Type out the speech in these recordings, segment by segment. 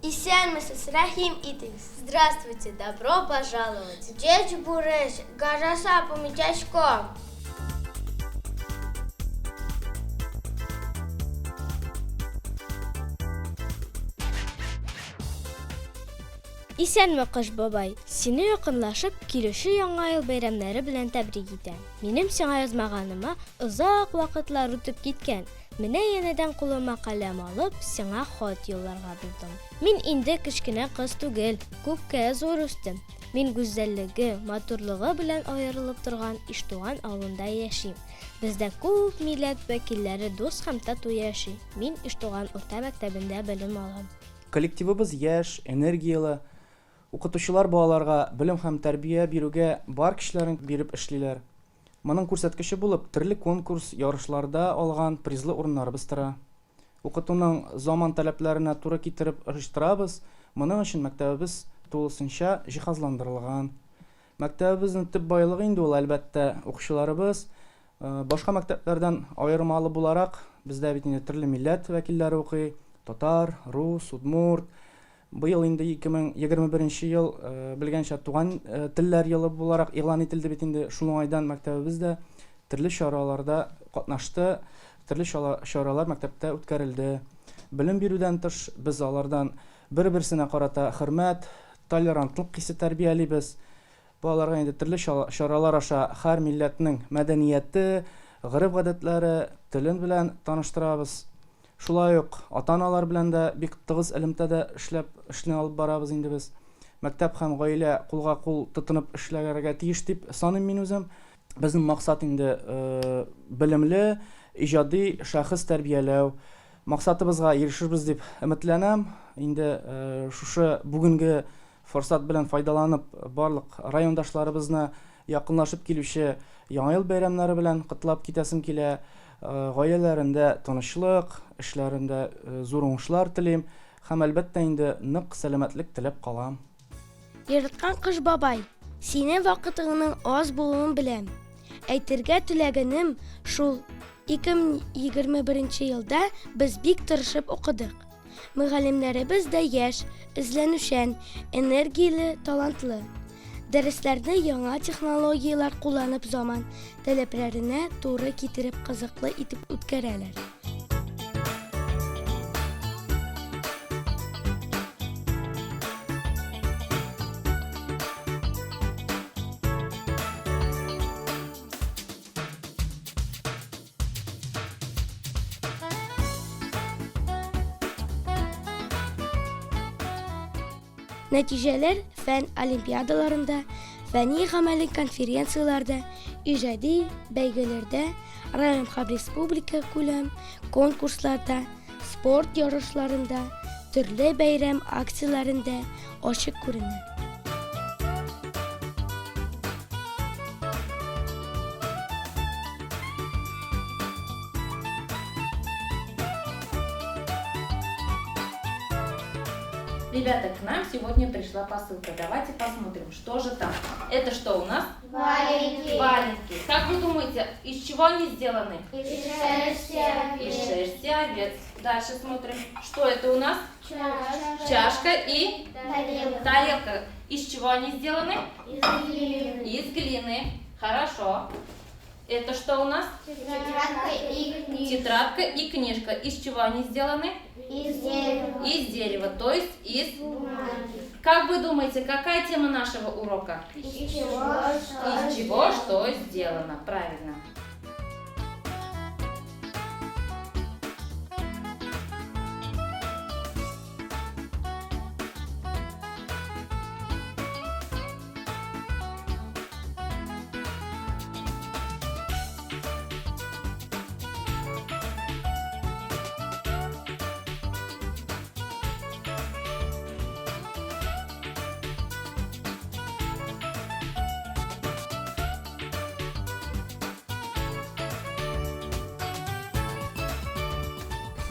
Исәнмесез, рәхим итегез. Здравствуйте, добро пожаловать. Дядь Бурыч, гараса помитячко. Исәнме, Кыш бабай, сине якынлашып килүче яңа ел бәйрәмнәре белән тәбрик итәм. Минем сиңа язмаганыма озак вакытлар үтеп киткән. Менә янәдән кулыма каләм алып, сиңа хат юлларга булдым. Мин инде кечкенә кыз түгел, күпкә зур үстем. Мин гүзәллеге, матурлыгы белән аерылып торган Иштуган авылында яшим. Бездә күп милләт вәкилләре дус һәм тату яши. Мин Иштуган урта мәктәбендә белем алам. Коллективыбыз яшь, энергиялы. Укытучылар балаларга белем һәм тәрбия бирүгә бар көчләрен биреп эшлиләр. Моның күрсәткече булып, төрле конкурс, ярышларда алган призлы урыннарыбыз тора. Укытуның заман таләпләренә туры китереп оештырабыз. Моның өчен мәктәбебез тулысынча җиһазландырылган. Мәктәбебезнең төп байлыгы инде ул әлбәттә укучыларыбыз. Башка мәктәпләрдән аермалы буларак, бездә бит инде төрле милләт вәкилләре укый. Татар, рус, удмурт. Быел инде 2021 ел белгәнчә туган телләр елы буларак игълан ителде бит инде. Шул айдан мәктәбебездә төрле чараларда катнашты, төрле чаралар мәктәптә үткәрелде. Белем бирүдән тыш без алардан бер-берсенә карата хөрмәт, толерантлык хисе тәрбиялибез. Балаларга инде төрле чаралар аша һәр милләтнең мәдәнияте, гореф-гадәтләре, телен белән таныштырабыз. Шулай ук ата-аналар белән дә бик тыгыз элемтәдә эшне алып барабыз инде без. Мәктәп һәм гаилә кулга-кул тотынып эшләргә тиеш дип саныйм мин үзем. Безнең максат инде белемле, иҗади шәхес тәрбияләү. Максатыбызга ирешербез дип өметләнәм. Инде шушы бүгенге форсат белән файдаланып, барлык райондашларыбызны якынлашып килүче яңа ел бәйрәмнәре белән котлап китәсем килә. Гаиләләрендә тынычлык, эшләрендә зур уңышлар телим һәм әлбәттә инде нык сәламәтлек теләп калам. Яраткан Кыш бабай, синең вакытыңның аз булуын беләм. Әйтергә теләгәнем шул, 2021 елда без бик тырышып укыдык. Мөгаллимнәребез дә яшь, эзләнүчән, энергияле, талантлы. Дәресләрне яңа технологиялар кулланып заман таләпләренә туры китереп кызыклы итеп үткәрәләр. Нәтиҗәләр фән олимпиадаларында, фәнни-гамәли конференцияларда, иҗади бәйгеләрдә, район һәм республика күләм конкурсларда, спорт ярышларында, төрле бәйрәм акцияләрендә ачык күренә. Ребята, к нам сегодня пришла посылка. Давайте посмотрим, что же там. Это что у нас? Валенки. Валенки. Как вы думаете, из чего они сделаны? Из шерсти овец. Из шерсти овец. Дальше смотрим. Что это у нас? Чашка и тарелка. Из чего они сделаны? Из глины. Из глины. Хорошо. Это что у нас? Тетрадка и книжка. Из чего они сделаны? Из дерева. Из дерева, то есть из... Бумаги. Как вы думаете, какая тема нашего урока? Из чего? Из чего что сделано? Правильно.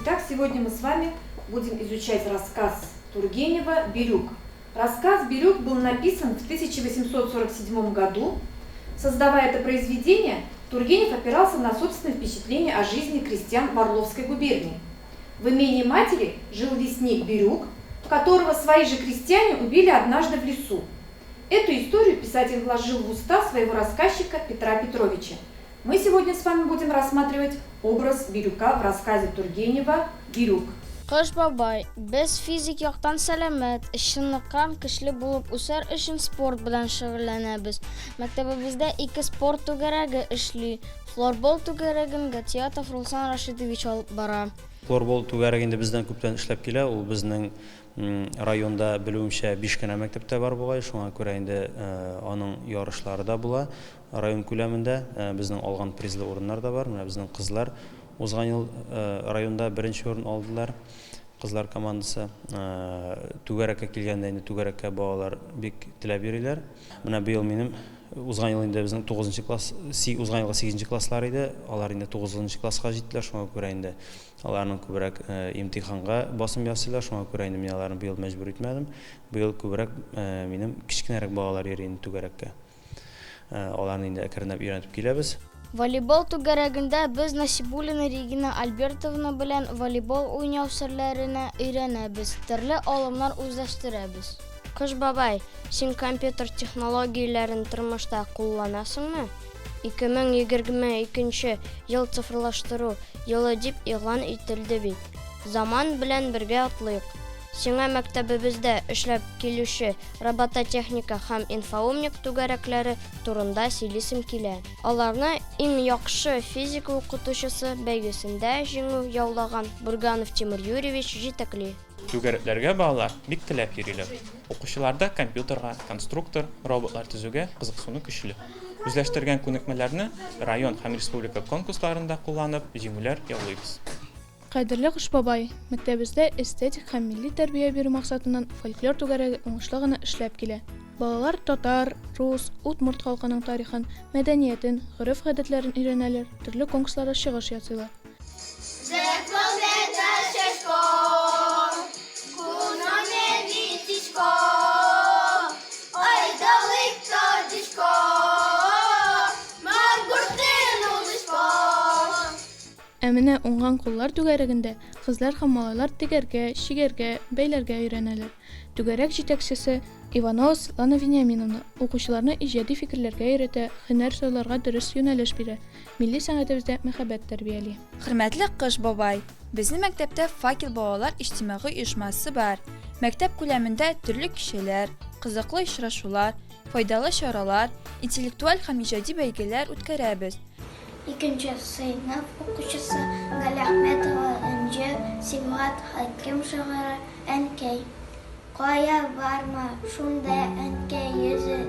Итак, сегодня мы с вами будем изучать рассказ Тургенева «Бирюк». Рассказ «Бирюк» был написан в 1847 году. Создавая это произведение, Тургенев опирался на собственные впечатления о жизни крестьян в Орловской губернии. В имении матери жил лесник Бирюк, которого свои же крестьяне убили однажды в лесу. Эту историю писатель вложил в уста своего рассказчика Петра Петровича. Мы сегодня с вами будем рассматривать образ Бирюка в рассказе Тургенева «Бирюк». Кыш бабай, без физик яктан сәламәт, чынлыкка көчле булып үсәр өчен спорт белән шөгыльләнәбез. Мәктәбебездә 2 спорт түгәрәге эшли. Флорбол түгәрәгендә Театров Руслан Рашидович алып бара. Флорбол түгәрәгендә бездән күптән эшләп килә. Ул безнең районда белүемчә 5 кенә мәктәптә бар бугай. Шуңа күрә инде аның ярышлары да була. Район күләмендә безнең алган призлы урыннар да бар. Менә безнең кызлар узган ел районда 1нче урын алдылар. Кызлар командасы түгәрәккә килгәндә инде түгәрәккә балалар бик теләп йөриләр. Менә быел минем узган ел инде безнең 9нчы класс, узган елга 8нче класслар иде. Алар инде 9нчы класска җиттеләр. Шуңа күрә инде аларның күбрәк имтиханга басым ясыйлар. Шуңа күрә инде мин аларны быел мәҗбүр итмәдем. Быел күбрәк минем кичкенәрәк балалар йөри инде түгәрәккә. Аларны инде әкренләп өйрәтеп киләбез. Волейбол түгәрәгендә без Насибуллина Регина Альбертовна белән волейбол уйнау серләренә өйрәнәбез. Төрле алымнар үзләштерәбез. Кыш бабай, син компьютер технологияләрен тормышта кулланасыңмы? 2022 ел цифрлаштыру елы дип игълан ителде бит. Заман белән бергә атлыйк. Сиңа мәктәбебездә эшләп килүче робототехника һәм инфоумник түгәрәкләре турында сөйлисем килә. Аларны иң яхшы физика укытучысы бәйгесендә җиңү яулаган Бурганов Тимур Юрьевич җитәкли. Түгәрәкләргә балалар бик теләп йөриләр. Укучыларда компьютерга, конструктор, роботлар төзүгә кызыксыну көчле. Үзләштергән күнекмәләрне район һәм республика конкурсларында кулланып, җиңүләр яулыйбыз. Кадерле Кыш бабай, мәктәбебездә эстетик һәм милли тәрбия бирү максатыннан фольклор түгәрәге уңышлы гына эшләп килә. Балалар татар, рус, удмурт халкының тарихын, мәдәниятен, гореф-гадәтләрен өйрәнәләр, төрле конкурсларда чыгыш ясыйлар. Ә менә уңган куллар түгәрәгендә кызлар һәм малайлар тегәргә, чигәргә, бәйләргә өйрәнәләр. Түгәрәк җитәкчесе Иванова Светлана Вениаминовна укучыларны иҗади фикерләргә өйрәтә, һөнәр сайларга дөрес юнәлеш бирә, милли сәнгатебездә мәхәббәт тәрбияли. Хөрмәтле Кыш бабай, безнең мәктәптә Факел балалар иҗтимагый оешмасы бар. Мәктәп күләмендә төрле кичәләр, кызыклы очрашулар, файдалы чаралар, интеллектуаль һәм иҗади бәйгеләр үткәрәбез. 2нче сыйныф укучысы Галәхмәтова Энҗе Сибгат Хаким шагыйре Әнкәй. Кая барма, шунда Әнкәй йөзе.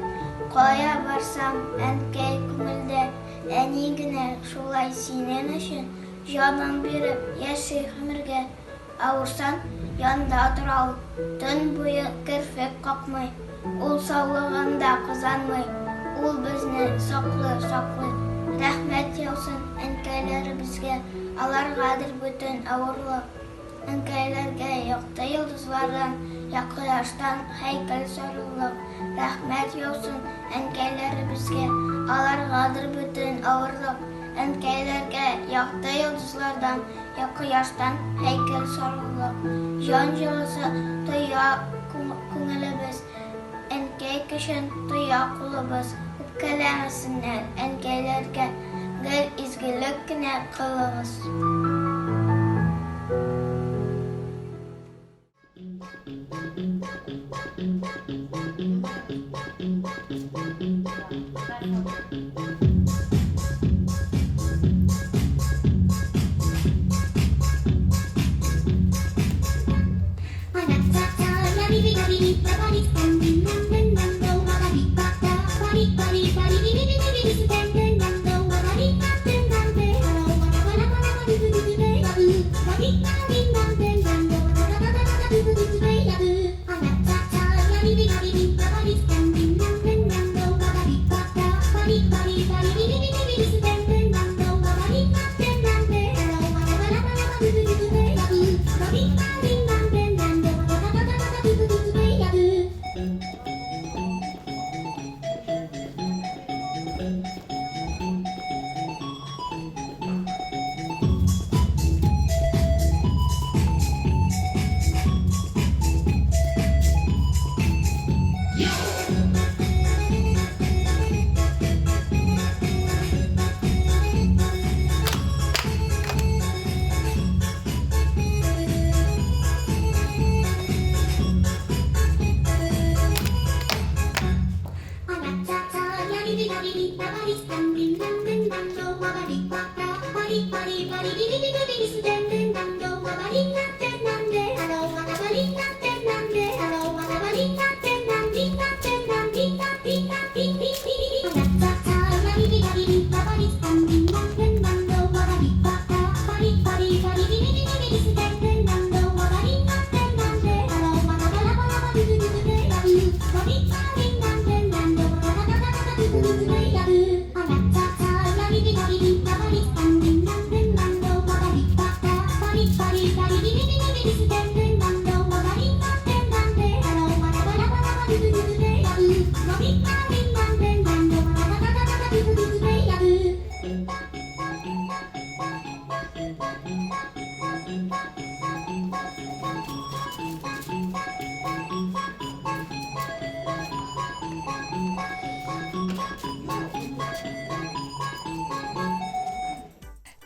Кая барсам, Әнкәй күңелдә. Әни генә шулай синең өчен җанын биреп яши гомергә. Авырсан, янда тора ул, төн буе керфек какмый. Ул саулыгында кызанмый, ул безне саклый. Рәхмәт яусын әнкәйләребезгә, аларгадыр бөтен авырлык. Әнкәйләргә якты йолдызлардан, якыяштан һәйкәл сарылык. Рәхмәт яусын әнкәйләребезгә, аларгадыр бөтен авырлык. Әнкәйләргә якты йолдызлардан, якыяштан һәйкәл сарылык. Җан җылысы тоя күңелебез, әнкәй көчен тоя кулыбыз. Кәләмәсеннәр әнкәйләргә гел изгелек кенә кылыгыз.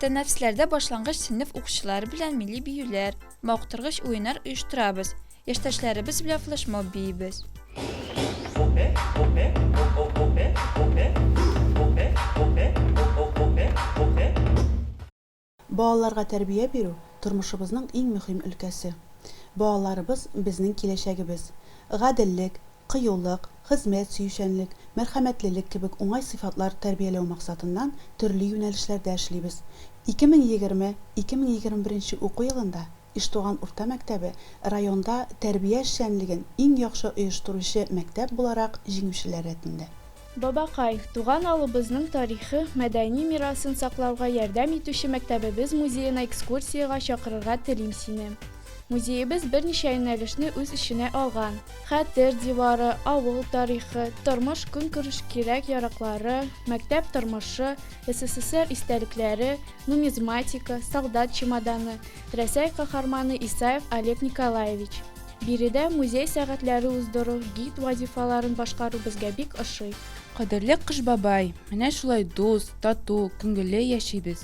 Тәнәфесләрдә башлангыч сыйныф укучылары белән милли биюләр, мавыктыргыч уеннар оештырабыз. Яшьтәшләребез белән флешмоб биебез. Балаларга тәрбия бирү тормышыбызның иң мөһим өлкәсе. Балаларыбыз безнең киләчәгебез. Гаделлек, кыюлык, хезмәт сөючәнлек, мәрхәмәтлелек кебек уңай сыйфатлар тәрбияләү максатыннан төрле юнәлешләрдә эшлибез. 2020-2021 уку елында Иштуган урта мәктәбе районда тәрбия эшчәнлеген иң яхшы оештыручы мәктәп буларак җиңүчеләр рәтендә. Бабакай, туган авылыбызның тарихы, мәдәни мирасын саклауга ярдәм итүче мәктәбебез музеена экскурсияга чакырырга телим сине. Музеебез берничә юнәлешне үз эченә алган. Хәтер дивары, авыл тарихы, тормыш көнкүреш кирәк-яраклары, мәктәп тормышы, СССР истәлекләре, нумизматика, солдат чемоданы, Рәсәй каһарманы Исаев Олег Николаевич. Биредә музей сәгатьләре уздыру, гид вазифаларын башкару безгә бик ошый. Кадерле Кыш бабай, менә шулай дус, тату, күңелле яшибез.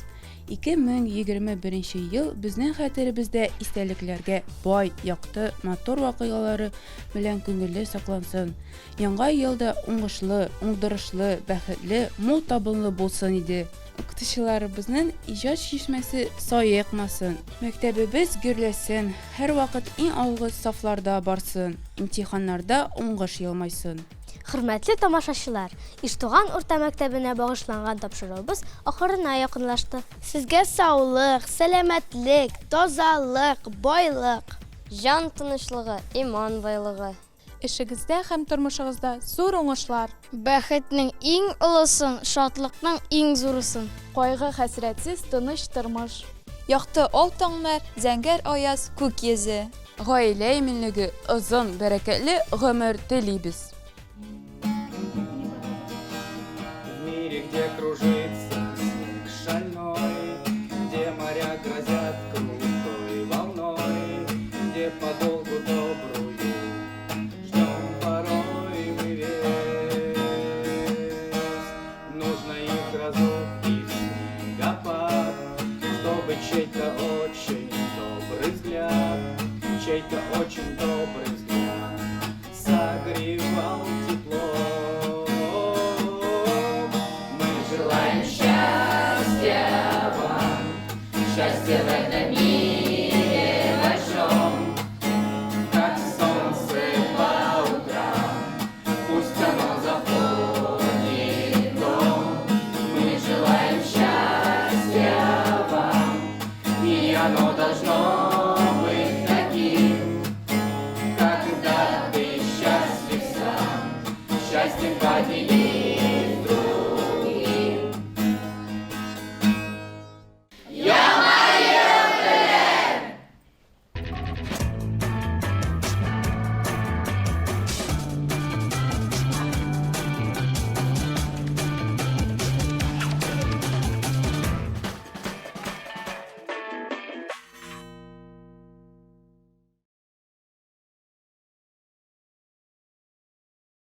2021 ел безнең хәтеребездә истәлекләргә бай, якты, матур вакыйгалары белән күңелле саклансын. Яңа елда уңышлы, уңдырышлы, бәхетле, мул табынлы булсын иде. Укытучыларыбызның иҗат чишмәсе саекмасын. Мәктәбебез гөрләсен, һәр вакыт иң алгы сафларда барсын. Имтиханнарда уңыш елмайсын. Хөрмәтле тамашачылар, Иштуган урта мәктәбенә багышланган тапшыруыбыз ахырына якынлашты. Сезгә саулык, сәламәтлек, тазалык, байлык, Җан тынычлыгы, иман байлыгы. Эшегездә һәм тормышыгызда зур уңышлар. Бәхетнең иң олысын, шатлыкның иң зурысын. Кайгы хәсрәтсез тыныч тормыш. Якты ал таңнар, зәңгәр аяз, күк йөзе. Гаилә иминлеге, озын, бәрәкәтле гомер телибез. Где кружится снег шальной, где моря грозят крутой волной, где подолгу добрую ждем порой мы весть. Нужно их разок и снегопад, чтобы чей-то очень добрый взгляд, чей-то очень добрый взгляд согревал тепло. Счастье в этом мире большом, как солнце по утрам, пусть оно заполнит дом. Мы желаем счастья вам, и оно должно